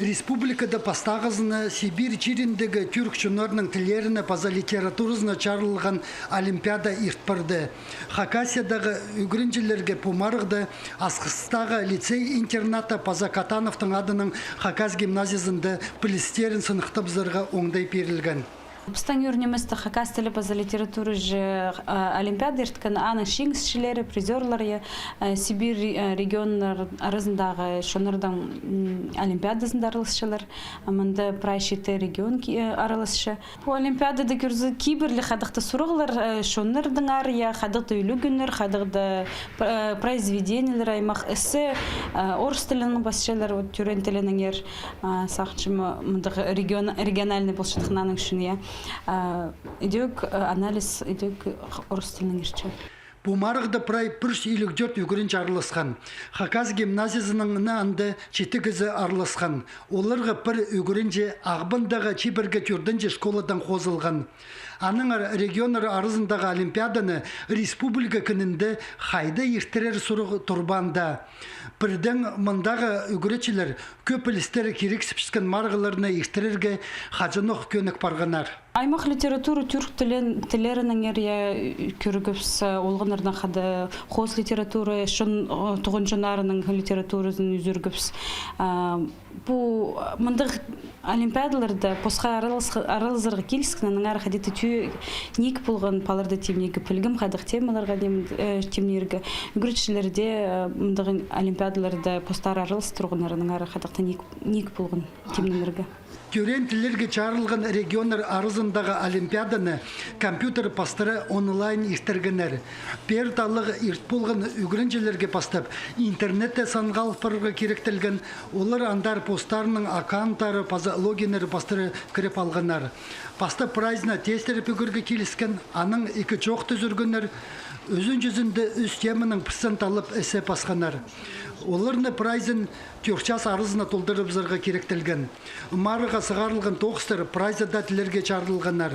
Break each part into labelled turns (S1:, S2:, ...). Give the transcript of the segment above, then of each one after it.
S1: Республикада пастағызына Сибирь черіндегі түрк шынырның тілеріне паза литературызына чарылған Олимпиада иртпарды. Хакасиядағы үгірінжілерге пумарықты Асқыстағы лицей-интерната паза Катановтың адының Хакас гимназиясында пілістерін сынықтабызырға оңдай перілген.
S2: Бістан өрнеместі Хакас тілі паза литературы Олимпиада ирткан аның шеңісшілері, призерлары Сибирь регионлар арасындағы шонырдан Олимпиадасында аралысшылар, амында прайшеті регион аралысшы. Бұл Олимпиадада көрзі кейбірлі қадықты сұрғылар шонырдың ария, қадықты үлігінлер, қадықты произведениялар, аймақ ісі, орыс тілінің басшылар, түрен тілінің ер сақчымы региональный болшытқынаның үшін. Идек анализ, идек орыс тілінің ерчі.
S1: Бумарыгда прай пүрш илік жөрт үгірін арылысқан. Хакас гимназиясының анды четігізі арылысқан. Оларға бір үгірінже ағбындағы чибірге түрдінже школадан қозылған. Аның регионар арызындағы Олимпиаданы республика күнінде қайды ертірер сұрығы тұрбанда. Бірдің мұндағы үгіретшілер көп ілістері керексіп шыққан марғыларына ертірерге қажынық көнік барғанар.
S2: Аймақ литература түрк тілерінің әрия көрігіпс олғынырдан қады қос литература тұғын жонарының литературасын үзіргіпс. Бұл мұндық Олимпиадаларда посқа аралызырғы келіскінің ары қадеті түйе нек болған паларды темнегі пілгім қадық темаларға темнергі үгіретшілерде мұндығы Олимпиадаларда постар аралыз тұрғынарының ары қадықта нек болған темнелерге.
S1: Түрен тілерге чарылған регионар арызындағы Олимпиаданы компьютер пастыры онлайн ертергенер. Перталық ерт болған үгірінжелерге пастап, интернетте санғал парыға керектелген, олар андар постарының аккаунттары, логинері пастыры кіріп алғанар. Пастап прайзына тестеріп үгірге келіскен, аның екі чоқ түзіргенер, өзін жүзінде үз темінің піссент алып әсе пасқанар. Оларны прайзын түрчас арызына толдырып зарға керектелген. Марыға сығарылған тоқыстыр прайзы дәтілерге чарылғанар.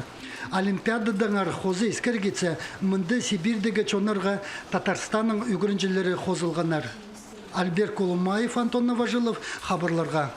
S1: Олимпиададаңар қозы ескер кетсе, мұнды Сибирдегі чонырға Татарстанның үгірінжелері қозылғанар. Альберт Колумаев, Антон Новожилов, хабарларға.